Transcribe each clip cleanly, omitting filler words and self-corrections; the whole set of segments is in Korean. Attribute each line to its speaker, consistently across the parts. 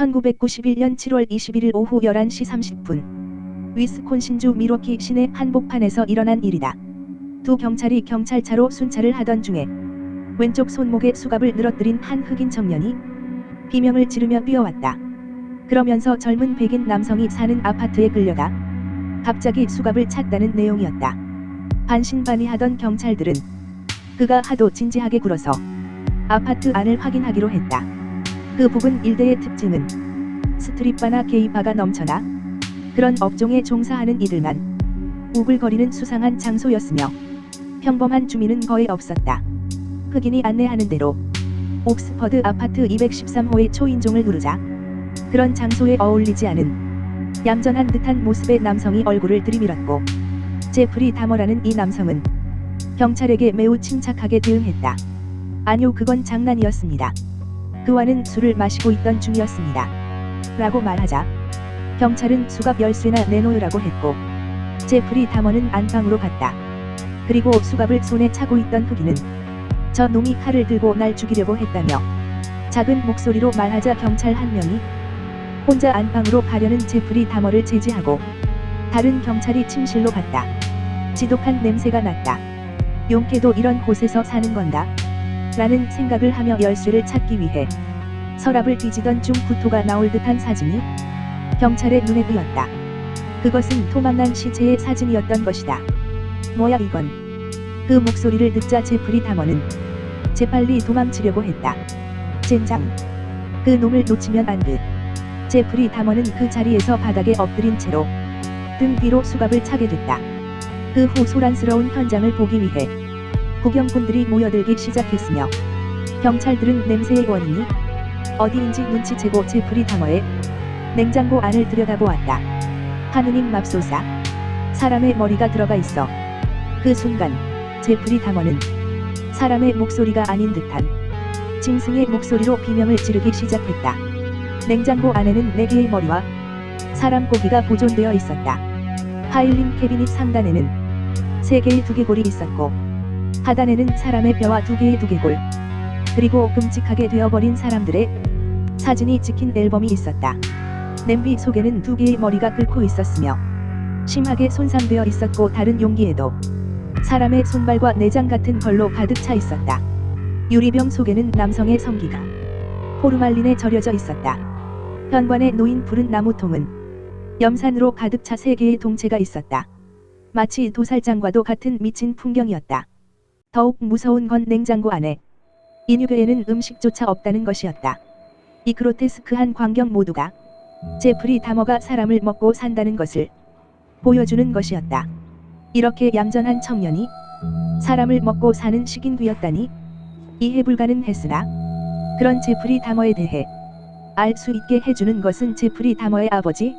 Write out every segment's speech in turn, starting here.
Speaker 1: 1991년 7월 21일 오후 11시 30분 위스콘신주 밀워키 시내 한복판에서 일어난 일이다. 두 경찰이 경찰차로 순찰을 하던 중에 왼쪽 손목에 수갑을 늘어뜨린 한 흑인 청년이 비명을 지르며 뛰어왔다. 그러면서 젊은 백인 남성이 사는 아파트에 끌려가 갑자기 수갑을 찼다는 내용이었다. 반신반의하던 경찰들은 그가 하도 진지하게 굴어서 아파트 안을 확인하기로 했다. 그 부근 일대의 특징은 스트릿바나 게이바가 넘쳐나 그런 업종에 종사하는 이들만 우글거리는 수상한 장소였으며 평범한 주민은 거의 없었다. 흑인이 안내하는 대로 옥스퍼드 아파트 213호의 초인종을 누르자 그런 장소에 어울리지 않은 얌전한 듯한 모습의 남성이 얼굴을 들이밀었고 제프리 다머라는 이 남성은 경찰에게 매우 침착하게 대응했다. 아니요, 그건 장난이었습니다. 그와는 술을 마시고 있던 중이었습니다. 라고 말하자 경찰은 수갑 열쇠나 내놓으라고 했고 제프리 다머는 안방으로 갔다. 그리고 수갑을 손에 차고 있던 흑인은 저 놈이 칼을 들고 날 죽이려고 했다며 작은 목소리로 말하자 경찰 한 명이 혼자 안방으로 가려는 제프리 다머를 제지하고 다른 경찰이 침실로 갔다. 지독한 냄새가 났다. 용케도 이런 곳에서 사는 건가? 라는 생각을 하며 열쇠를 찾기 위해 서랍을 뒤지던 중 구토가 나올 듯한 사진이 경찰의 눈에 띄었다. 그것은 토막난 시체의 사진이었던 것이다. 뭐야 이건? 그 목소리를 듣자 제프리 다머는 재빨리 도망치려고 했다. 젠장. 그 놈을 놓치면 안 돼. 제프리 다머는 그 자리에서 바닥에 엎드린 채로 등 뒤로 수갑을 차게 됐다. 그 후 소란스러운 현장을 보기 위해 구경꾼들이 모여들기 시작했으며 경찰들은 냄새의 원인이 어디인지 눈치채고 제프리 다머의 냉장고 안을 들여다보았다. 하느님 맙소사. 사람의 머리가 들어가 있어. 그 순간 제프리 다머는 사람의 목소리가 아닌 듯한 짐승의 목소리로 비명을 지르기 시작했다. 냉장고 안에는 4개의 머리와 사람 고기가 보존되어 있었다. 파일링 캐비닛 상단에는 3개의 두개골이 있었고 하단에는 사람의 뼈와 2개의 두개골 그리고 끔찍하게 되어버린 사람들의 사진이 찍힌 앨범이 있었다. 냄비 속에는 2개의 머리가 끓고 있었으며 심하게 손상되어 있었고 다른 용기에도 사람의 손발과 내장 같은 걸로 가득 차 있었다. 유리병 속에는 남성의 성기가 포르말린에 절여져 있었다. 현관에 놓인 푸른 나무통은 염산으로 가득 차 3개의 동체가 있었다. 마치 도살장과도 같은 미친 풍경이었다. 더욱 무서운 건 냉장고 안에 인유궤에는 음식조차 없다는 것이었다. 이 그로테스크한 광경 모두가 제프리 다머가 사람을 먹고 산다는 것을 보여주는 것이었다. 이렇게 얌전한 청년이 사람을 먹고 사는 식인귀였다니 이해 불가능했으나 그런 제프리 다머에 대해 알 수 있게 해주는 것은 제프리 다머의 아버지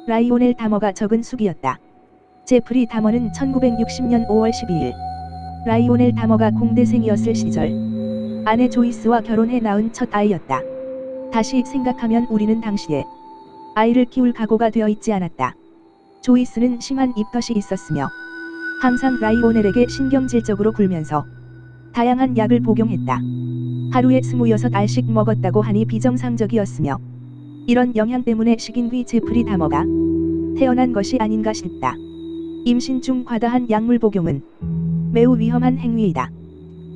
Speaker 1: 라이오넬 다머가 적은 숙이었다. 제프리 다머는 1960년 5월 12일 라이오넬 다머가 공대생이었을 시절 아내 조이스와 결혼해 낳은 첫 아이였다. 다시 생각하면 우리는 당시에 아이를 키울 각오가 되어 있지 않았다. 조이스는 심한 입덧이 있었으며 항상 라이오넬에게 신경질적으로 굴면서 다양한 약을 복용했다. 하루에 26알씩 먹었다고 하니 비정상적이었으며 이런 영향 때문에 식인귀 제프리 다머가 태어난 것이 아닌가 싶다. 임신 중 과다한 약물 복용은 매우 위험한 행위이다.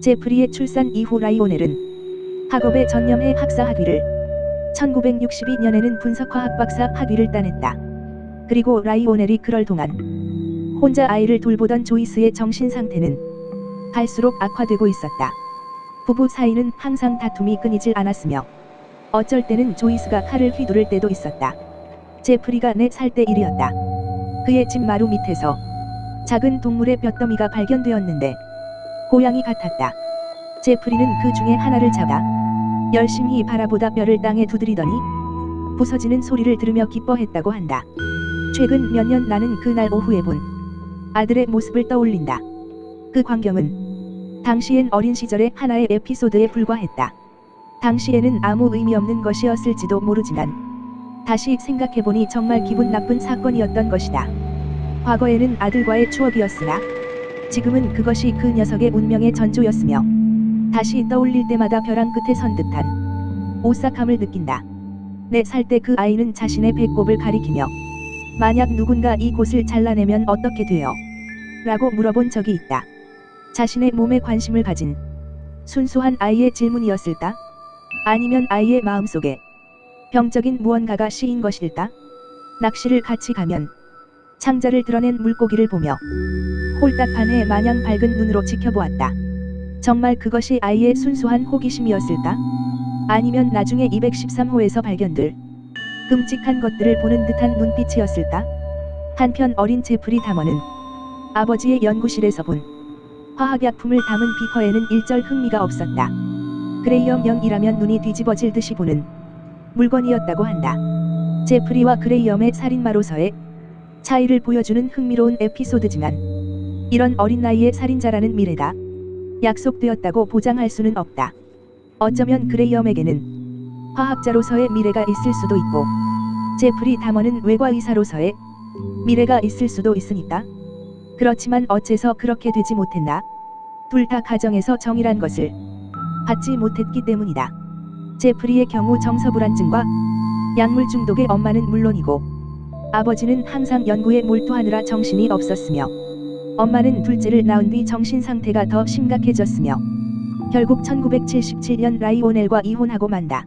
Speaker 1: 제프리의 출산 이후 라이오넬은 학업에 전념해 학사 학위를 1962년에는 분석화학 박사 학위를 따냈다. 그리고 라이오넬이 그럴 동안 혼자 아이를 돌보던 조이스의 정신 상태는 갈수록 악화되고 있었다. 부부 사이는 항상 다툼이 끊이질 않았으며 어쩔 때는 조이스가 칼을 휘두를 때도 있었다. 제프리가 4살 때 일이었다. 그의 집 마루 밑에서 작은 동물의 볏더미가 발견되었는데 고양이 같았다. 제프리는 그 중에 하나를 잡아 열심히 바라보다 뼈를 땅에 두드리더니 부서지는 소리를 들으며 기뻐했다고 한다. 최근 몇 년 나는 그날 오후에 본 아들의 모습을 떠올린다. 그 광경은 당시엔 어린 시절의 하나의 에피소드에 불과했다. 당시에는 아무 의미 없는 것이었을지도 모르지만 다시 생각해보니 정말 기분 나쁜 사건이었던 것이다. 과거에는 아들과의 추억이었으나 지금은 그것이 그 녀석의 운명의 전조였으며 다시 떠올릴 때마다 벼랑 끝에 선 듯한 오싹함을 느낀다. 4살 때 그 아이는 자신의 배꼽을 가리키며 만약 누군가 이 곳을 잘라내면 어떻게 돼요? 라고 물어본 적이 있다. 자신의 몸에 관심을 가진 순수한 아이의 질문이었을까? 아니면 아이의 마음속에 병적인 무언가가 씌인 것일까? 낚시를 같이 가면 창자를 드러낸 물고기를 보며 홀딱 반해 마냥 밝은 눈으로 지켜보았다. 정말 그것이 아이의 순수한 호기심이었을까? 아니면 나중에 213호에서 발견될 끔찍한 것들을 보는 듯한 눈빛이었을까? 한편 어린 제프리 다머는 아버지의 연구실에서 본 화학약품을 담은 비커에는 일절 흥미가 없었다. 그레이엄 0이라면 눈이 뒤집어질 듯이 보는 물건이었다고 한다. 제프리와 그레이엄의 살인마로서의 차이를 보여주는 흥미로운 에피소드지만 이런 어린 나이에 살인자라는 미래가 약속되었다고 보장할 수는 없다. 어쩌면 그레이엄에게는 화학자로서의 미래가 있을 수도 있고 제프리 다머는 외과의사로서의 미래가 있을 수도 있으니까. 그렇지만 어째서 그렇게 되지 못했나? 둘 다 가정에서 정의란 것을 받지 못했기 때문이다. 제프리의 경우 정서불안증과 약물 중독의 엄마는 물론이고 아버지는 항상 연구에 몰두하느라 정신이 없었으며 엄마는 둘째를 낳은 뒤 정신 상태가 더 심각해졌으며 결국 1977년 라이오넬과 이혼하고 만다.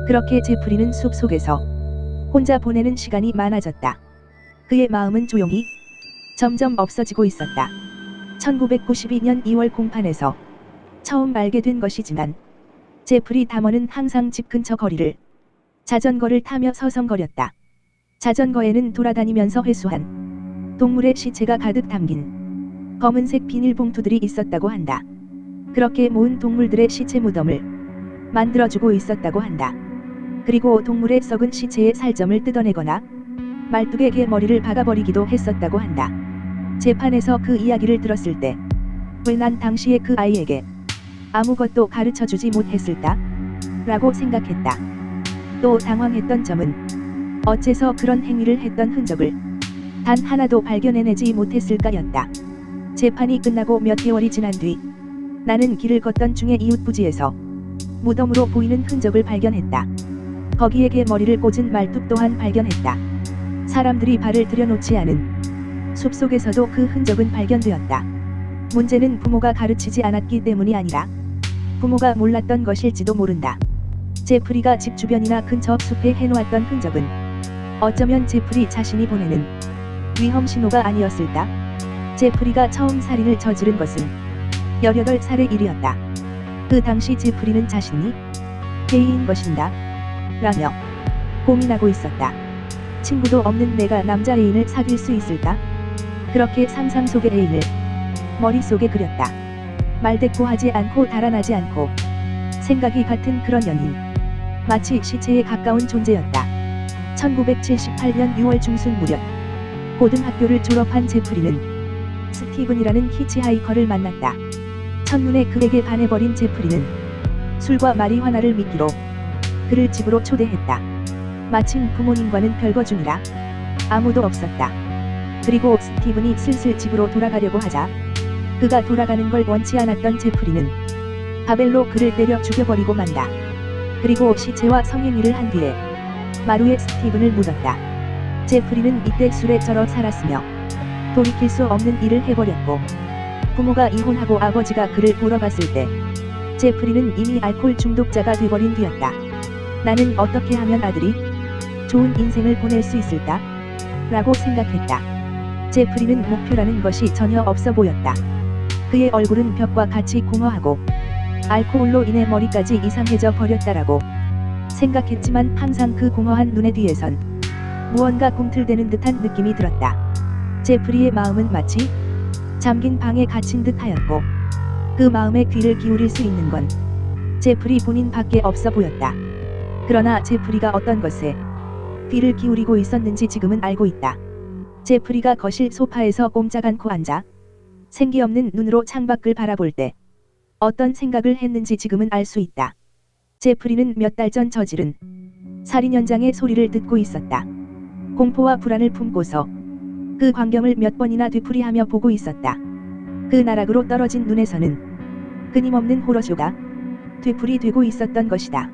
Speaker 1: 그렇게 제프리는 숲속에서 혼자 보내는 시간이 많아졌다. 그의 마음은 조용히 점점 없어지고 있었다. 1992년 2월 공판에서 처음 알게 된 것이지만 제프리 다머는 항상 집 근처 거리를 자전거를 타며 서성거렸다. 자전거에는 돌아다니면서 회수한 동물의 시체가 가득 담긴 검은색 비닐봉투들이 있었다고 한다. 그렇게 모은 동물들의 시체 무덤을 만들어주고 있었다고 한다. 그리고 동물의 썩은 시체의 살점을 뜯어내거나 말뚝에 개 머리를 박아버리기도 했었다고 한다. 재판에서 그 이야기를 들었을 때 왜 난 당시에 그 아이에게 아무것도 가르쳐주지 못했을까? 라고 생각했다. 또 당황했던 점은 어째서 그런 행위를 했던 흔적을 단 하나도 발견해내지 못했을까였다. 재판이 끝나고 몇 개월이 지난 뒤 나는 길을 걷던 중에 이웃 부지에서 무덤으로 보이는 흔적을 발견했다. 거기에 개 머리를 꽂은 말뚝 또한 발견했다. 사람들이 발을 들여놓지 않은 숲속에서도 그 흔적은 발견되었다. 문제는 부모가 가르치지 않았기 때문이 아니라 부모가 몰랐던 것일지도 모른다. 제프리가 집 주변이나 근처 숲에 해놓았던 흔적은 어쩌면 제프리 자신이 보내는 위험 신호가 아니었을까? 제프리가 처음 살인을 저지른 것은 18살의 일이었다. 그 당시 제프리는 자신이 게이인 것인가? 라며 고민하고 있었다. 친구도 없는 내가 남자 애인을 사귈 수 있을까? 그렇게 상상 속의 애인을 머릿속에 그렸다. 말대꾸하지 않고 달아나지 않고 생각이 같은 그런 연인. 마치 시체에 가까운 존재였다. 1978년 6월 중순 무렵 고등학교를 졸업한 제프리는 스티븐이라는 히치하이커를 만났다. 첫눈에 그에게 반해버린 제프리는 술과 마리화나를 미끼로 그를 집으로 초대했다. 마침 부모님과는 별거 중이라 아무도 없었다. 그리고 스티븐이 슬슬 집으로 돌아가려고 하자 그가 돌아가는 걸 원치 않았던 제프리는 바벨로 그를 때려 죽여버리고 만다. 그리고 시체와 성행위를 한 뒤에 마루에 스티븐을 묻었다. 제프리는 이때 술에 절어 살았으며 돌이킬 수 없는 일을 해버렸고 부모가 이혼하고 아버지가 그를 보러 갔을 때 제프리는 이미 알코올 중독자가 돼버린 뒤였다. 나는 어떻게 하면 아들이 좋은 인생을 보낼 수 있을까? 라고 생각했다. 제프리는 목표라는 것이 전혀 없어 보였다. 그의 얼굴은 벽과 같이 공허하고 알코올로 인해 머리까지 이상해져 버렸다라고 생각했지만 항상 그 공허한 눈의 뒤에선 무언가 꿈틀대는 듯한 느낌이 들었다. 제프리의 마음은 마치 잠긴 방에 갇힌 듯 하였고 그 마음에 귀를 기울일 수 있는 건 제프리 본인 밖에 없어 보였다. 그러나 제프리가 어떤 것에 귀를 기울이고 있었는지 지금은 알고 있다. 제프리가 거실 소파에서 꼼짝 않고 앉아 생기 없는 눈으로 창밖을 바라볼 때 어떤 생각을 했는지 지금은 알 수 있다. 제프리는 몇 달 전 저지른 살인 현장의 소리를 듣고 있었다. 공포와 불안을 품고서 그 광경을 몇 번이나 되풀이하며 보고 있었다. 그 나락으로 떨어진 눈에서는 끊임없는 호러쇼가 되풀이되고 있었던 것이다.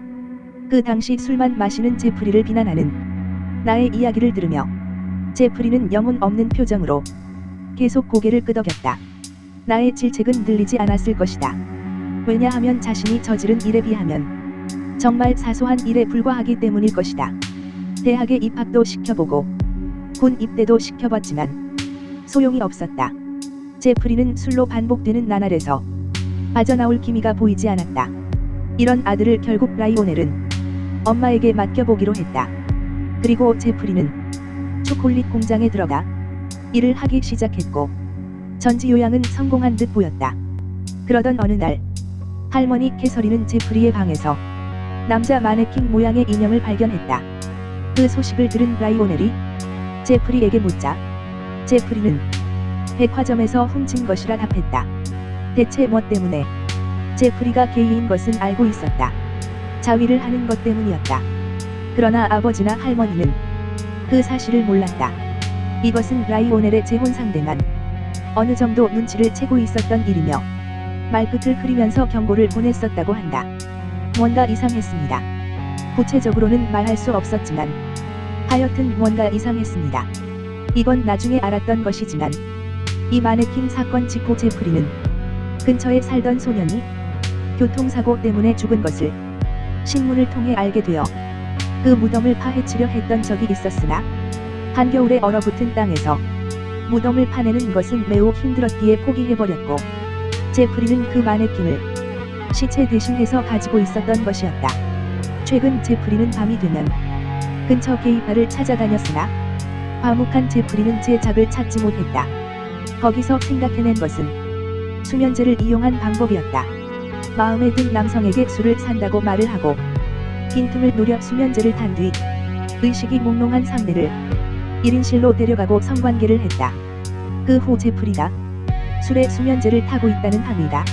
Speaker 1: 그 당시 술만 마시는 제프리를 비난하는 나의 이야기를 들으며 제프리는 영혼 없는 표정으로 계속 고개를 끄덕였다. 나의 질책은 들리지 않았을 것이다. 왜냐하면 자신이 저지른 일에 비하면 정말 사소한 일에 불과하기 때문일 것이다. 대학에 입학도 시켜보고 군 입대도 시켜봤지만 소용이 없었다. 제프리는 술로 반복되는 나날에서 빠져나올 기미가 보이지 않았다. 이런 아들을 결국 라이오넬은 엄마에게 맡겨보기로 했다. 그리고 제프리는 초콜릿 공장에 들어가 일을 하기 시작했고 전지요양은 성공한 듯 보였다. 그러던 어느 날 할머니 캐서린은 제프리의 방에서 남자 마네킹 모양의 인형을 발견했다. 그 소식을 들은 라이오넬이 제프리에게 묻자 제프리는 백화점에서 훔친 것이라 답했다. 대체 뭐 때문에? 제프리가 게이인 것은 알고 있었다. 자위를 하는 것 때문이었다. 그러나 아버지나 할머니는 그 사실을 몰랐다. 이것은 라이오넬의 재혼 상대만 어느 정도 눈치를 채고 있었던 일이며 말끝을 흐리면서 경고를 보냈었다고 한다. 뭔가 이상했습니다. 구체적으로는 말할 수 없었지만 하여튼 뭔가 이상했습니다. 이건 나중에 알았던 것이지만 이 마네킹 사건 직후 제프리는 근처에 살던 소년이 교통사고 때문에 죽은 것을 신문을 통해 알게 되어 그 무덤을 파헤치려 했던 적이 있었으나 한겨울에 얼어붙은 땅에서 무덤을 파내는 것은 매우 힘들었기에 포기해버렸고 제프리는 그 마네킹을 시체 대신해서 가지고 있었던 것이었다. 최근 제프리는 밤이 되면 근처 게이바를 찾아다녔으나 과묵한 제프리는 제작을 찾지 못했다. 거기서 생각해낸 것은 수면제를 이용한 방법이었다. 마음에 든 남성에게 술을 산다고 말을 하고 빈틈을 노려 수면제를 탄 뒤 의식이 몽롱한 상대를 1인실로 데려가고 성관계를 했다. 그 후 제프리가 술에 수면제를 타고 있다는 항의가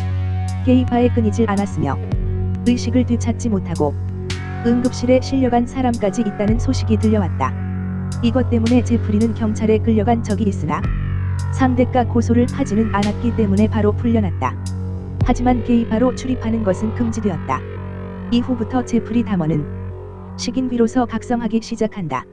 Speaker 1: 게이바에 끊이질 않았으며 의식을 되찾지 못하고 응급실에 실려간 사람까지 있다는 소식이 들려왔다. 이것 때문에 제프리는 경찰에 끌려간 적이 있으나 상대가 고소를 하지는 않았기 때문에 바로 풀려났다. 하지만 게이바로 출입하는 것은 금지되었다. 이후부터 제프리 다머는 식인 비로소 각성하기 시작한다.